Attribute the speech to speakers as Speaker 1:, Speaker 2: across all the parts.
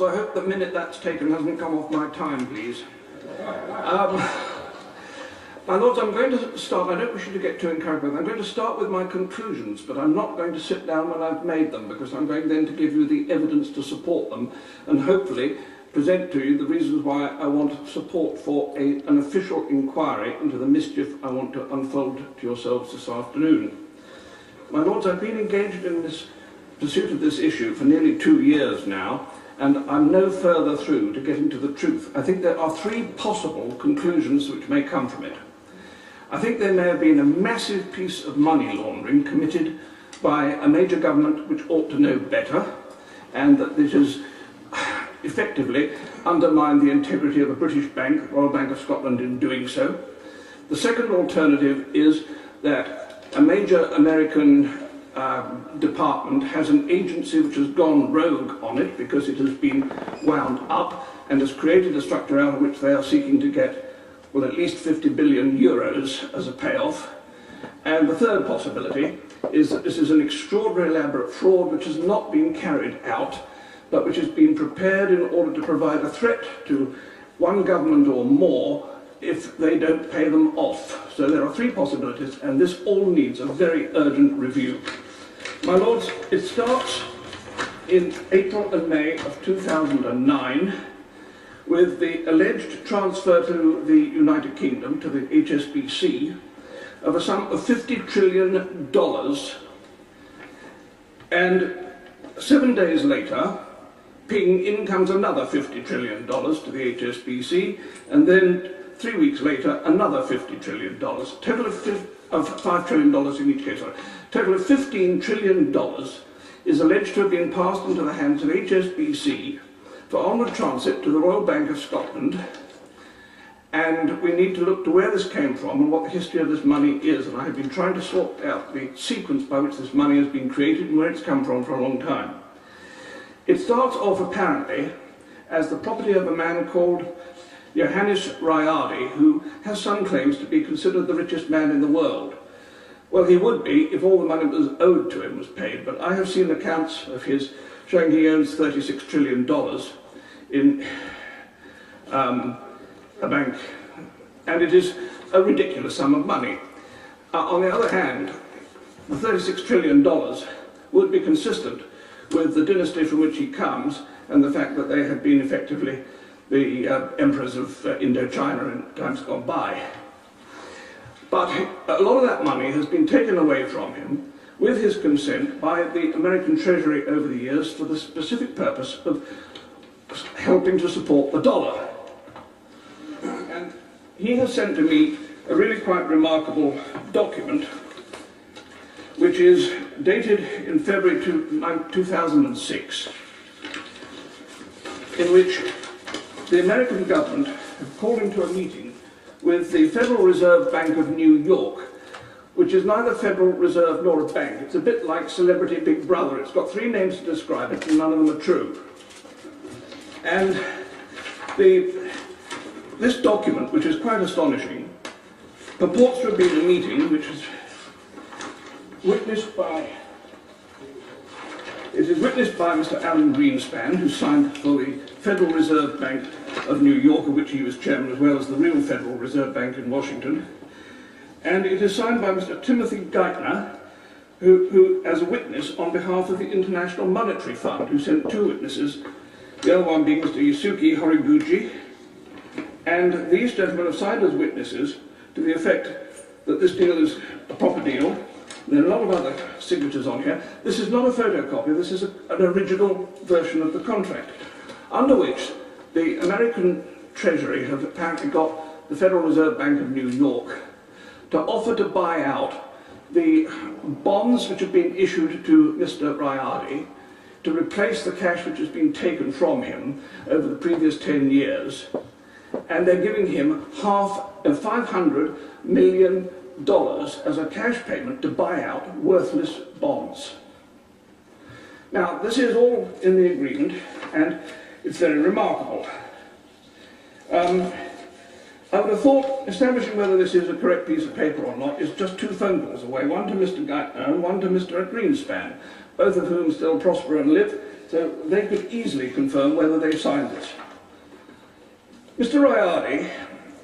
Speaker 1: Lords, I hope the minute that's taken hasn't come off my time, please. My Lords, I'm going to start, I don't wish you to get too encouraged, I'm going to start with my conclusions, but I'm not going to sit down when I've made them, because I'm going then to give you the evidence to support them, and hopefully present to you the reasons why I want support for an official inquiry into the mischief I want to unfold to yourselves this afternoon. My Lords, I've been engaged in this pursuit of this issue for nearly 2 years now, and I'm no further through to getting to the truth. I think there are 3 possible conclusions which may come from it. I think there may have been a massive piece of money laundering committed by a major government which ought to know better, and that this has effectively undermined the integrity of a British bank, the Royal Bank of Scotland, in doing so. The second alternative is that a major American department has an agency which has gone rogue on it because it has been wound up and has created a structure out of which they are seeking to get, well, at least 50 billion euros as a payoff. And the third possibility is that this is an extraordinary elaborate fraud which has not been carried out, but which has been prepared in order to provide a threat to one government or more if they don't pay them off. So there are 3 possibilities, and this all needs a very urgent review. My Lords, it starts in April and May of 2009 with the alleged transfer to the United Kingdom, to the HSBC, of a sum of $50 trillion, and 7 days later, ping, in comes another $50 trillion to the HSBC, and then 3 weeks later, another $50 trillion, total of $5 trillion in each case. Sorry. Total of $15 trillion is alleged to have been passed into the hands of HSBC for onward transit to the Royal Bank of Scotland, and we need to look to where this came from and what the history of this money is, and I have been trying to sort out the sequence by which this money has been created and where it's come from for a long time. It starts off apparently as the property of a man called Johannes Riardi, who has some claims to be considered the richest man in the world. Well, he would be if all the money that was owed to him was paid, but I have seen accounts of his showing he owns $36 trillion in a bank, and it is a ridiculous sum of money. On the other hand, the $36 trillion would be consistent with the dynasty from which he comes and the fact that they had been effectively the emperors of Indochina in times gone by. But a lot of that money has been taken away from him with his consent by the American Treasury over the years for the specific purpose of helping to support the dollar. And he has sent to me a really quite remarkable document which is dated in February 2006, in which the American government have called him to a meeting with the Federal Reserve Bank of New York, which is neither Federal Reserve nor a bank. It's a bit like Celebrity Big Brother. It's got 3 names to describe it, and none of them are true. And this document, which is quite astonishing, purports to have been a meeting which is witnessed by Mr. Alan Greenspan, who signed for the Federal Reserve Bank of New York, of which he was chairman, as well as the real Federal Reserve Bank in Washington. And it is signed by Mr. Timothy Geithner, who as a witness on behalf of the International Monetary Fund, who sent 2 witnesses, the other one being Mr. Yusuke Horiguchi. And these gentlemen have signed as witnesses to the effect that this deal is a proper deal. There are a lot of other signatures on here. This is not a photocopy, this is an original version of the contract, under which the American Treasury have apparently got the Federal Reserve Bank of New York to offer to buy out the bonds which have been issued to Mr. Riardi to replace the cash which has been taken from him over the previous 10 years. And they're giving him half of $500 million as a cash payment to buy out worthless bonds. Now, this is all in the agreement, and it's very remarkable. I would have thought establishing whether this is a correct piece of paper or not is just 2 phone calls away, one to Mr. Geithner and one to Mr. Greenspan, both of whom still prosper and live, so they could easily confirm whether they signed this. Mr. Rayardi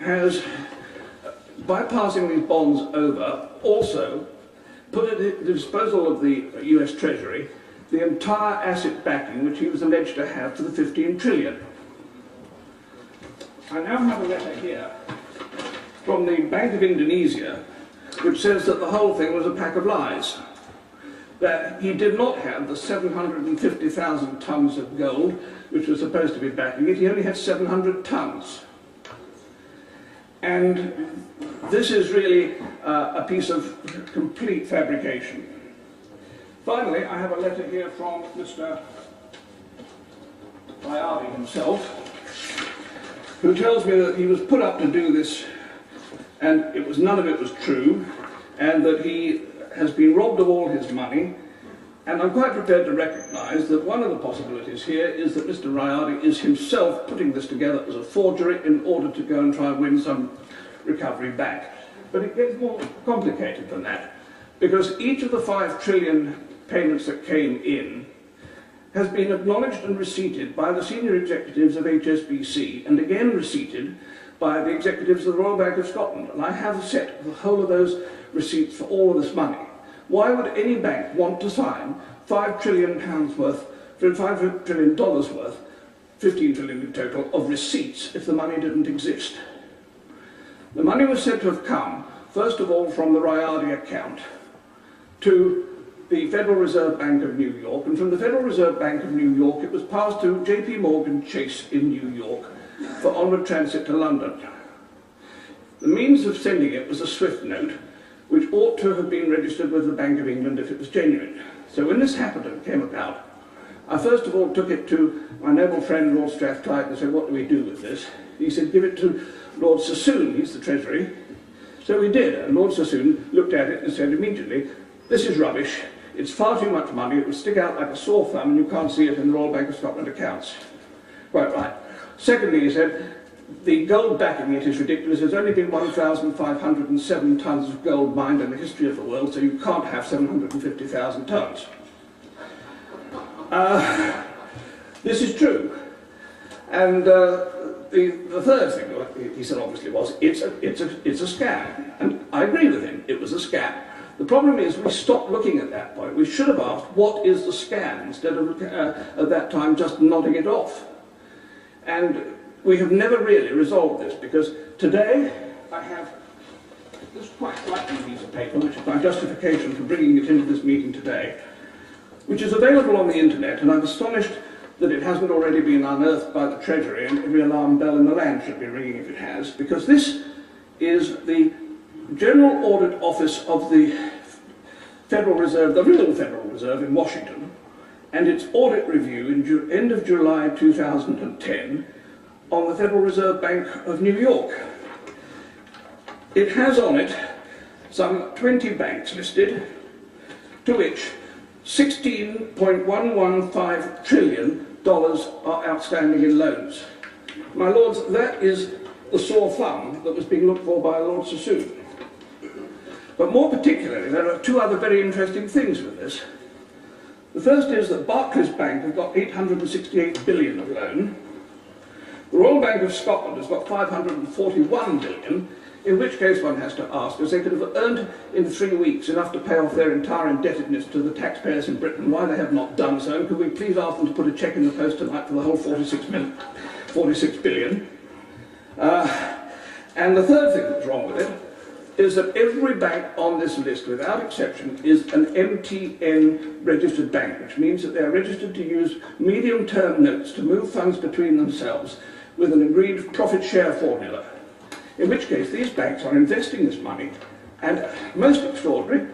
Speaker 1: has, by passing these bonds over, also put at the disposal of the US Treasury the entire asset backing which he was alleged to have for the 15 trillion. I now have a letter here from the Bank of Indonesia which says that the whole thing was a pack of lies, that he did not have the 750,000 tons of gold which was supposed to be backing it. He only had 700 tons. And this is really a piece of complete fabrication. Finally, I have a letter here from Mr. Rayardi himself, who tells me that he was put up to do this and none of it was true, and that he has been robbed of all his money. And I'm quite prepared to recognise that one of the possibilities here is that Mr. Rayardi is himself putting this together as a forgery in order to go and try and win some recovery back. But it gets more complicated than that, because each of the 5 trillion payments that came in has been acknowledged and receipted by the senior executives of HSBC, and again receipted by the executives of the Royal Bank of Scotland. And I have a set of the whole of those receipts for all of this money. Why would any bank want to sign £5 trillion worth, $5 trillion worth, 15 trillion in total, of receipts if the money didn't exist? The money was said to have come, first of all, from the Rayardi account to the Federal Reserve Bank of New York, and from the Federal Reserve Bank of New York it was passed to JP Morgan Chase in New York for onward transit to London. The means of sending it was a SWIFT note, which ought to have been registered with the Bank of England if it was genuine. So when this happened and came about, I first of all took it to my noble friend Lord Strathclyde and said, what do we do with this? He said, give it to Lord Sassoon, he's the Treasury. So we did, and Lord Sassoon looked at it and said immediately, this is rubbish, it's far too much money, it will stick out like a sore thumb and you can't see it in the Royal Bank of Scotland accounts. Quite right. Secondly, he said, the gold backing it is ridiculous. There's only been 1,507 tons of gold mined in the history of the world, so you can't have 750,000 tons. This is true. And the third thing he said obviously was, it's a scam. And I agree with him, it was a scam. The problem is we stopped looking at that point. We should have asked, what is the scam, instead of at that time just nodding it off. And we have never really resolved this, because today I have this quite frightening piece of paper, which is my justification for bringing it into this meeting today, which is available on the internet, and I'm astonished that it hasn't already been unearthed by the Treasury, and every alarm bell in the land should be ringing if it has, because this is the General Audit Office of the Federal Reserve, the real Federal Reserve in Washington, and its audit review in end of July 2010 on the Federal Reserve Bank of New York. It has on it some 20 banks listed, to which $16.115 trillion are outstanding in loans. My lords, that is the sore thumb that was being looked for by Lord Sassoon. But more particularly, there are 2 other very interesting things with this. The first is that Barclays Bank have got 868 billion of loan. The Royal Bank of Scotland has got 541 billion, in which case one has to ask, as they could have earned in 3 weeks enough to pay off their entire indebtedness to the taxpayers in Britain, why they have not done so, and could we please ask them to put a cheque in the post tonight for the whole 46 billion. And the third thing that's wrong with it is that every bank on this list, without exception, is an MTN registered bank, which means that they are registered to use medium-term notes to move funds between themselves with an agreed profit share formula. In which case these banks are investing this money, and most extraordinary,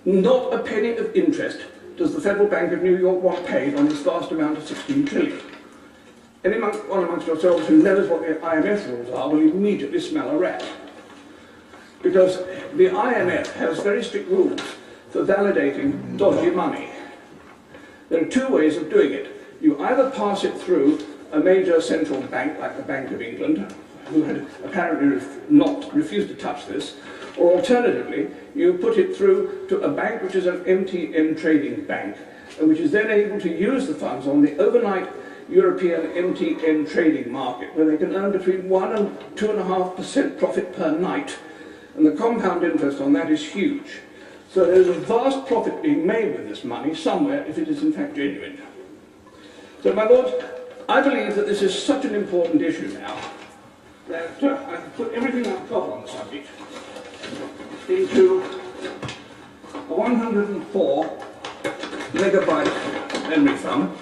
Speaker 1: not a penny of interest does the Federal Bank of New York want paid on this vast amount of 16 trillion. Anyone amongst yourselves who knows what the IMF rules are will immediately smell a rat. Because the IMF has very strict rules for validating dodgy money. There are 2 ways of doing it. You either pass it through a major central bank like the Bank of England, who had apparently refused to touch this, or alternatively, you put it through to a bank which is an MTN trading bank, and which is then able to use the funds on the overnight European MTN trading market, where they can earn between 1 and 2.5% profit per night, and the compound interest on that is huge. So there's a vast profit being made with this money somewhere if it is in fact genuine. So, my lords, I believe that this is such an important issue now that I've put everything I've got on the subject into a 104 megabyte memory thumb,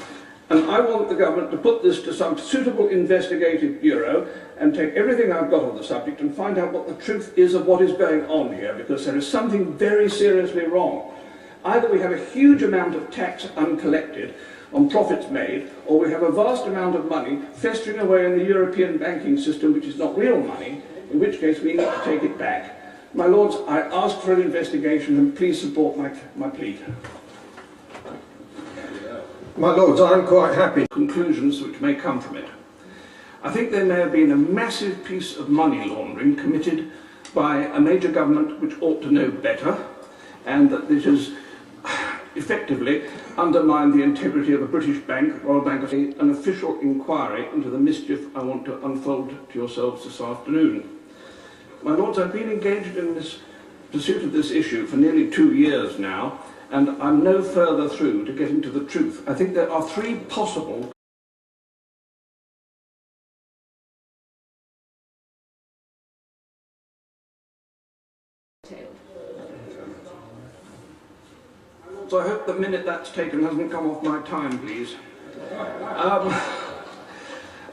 Speaker 1: and I want the government to put this to some suitable investigative bureau and take everything I've got on the subject and find out what the truth is of what is going on here, because there is something very seriously wrong. Either we have a huge amount of tax uncollected on profits made, or we have a vast amount of money festering away in the European banking system, which is not real money, in which case we need to take it back. My lords, I ask for an investigation, and please support my plea.
Speaker 2: My lords, I'm quite happy.
Speaker 1: Conclusions which may come from it. I think there may have been a massive piece of money laundering committed by a major government which ought to know better, and that this has effectively undermined the integrity of a British bank, Royal Bank of England, an official inquiry into the mischief I want to unfold to yourselves this afternoon. My lords, I've been engaged in this pursuit of this issue for nearly 2 years now, and I'm no further through to getting to the truth. I think there are 3 possible So I hope the minute that's taken hasn't come off my time, please.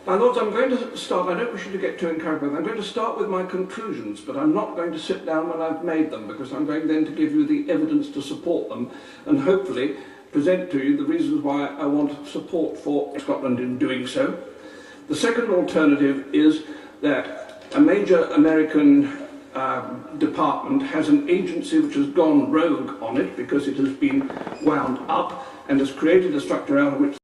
Speaker 1: My lords, I'm going to start, I don't wish you to get too encouraged, I'm going to start with my conclusions, but I'm not going to sit down when I've made them, because I'm going then to give you the evidence to support them, and hopefully present to you the reasons why I want support for Scotland in doing so. The second alternative is that a major American department has an agency which has gone rogue on it because it has been wound up and has created a structure out of which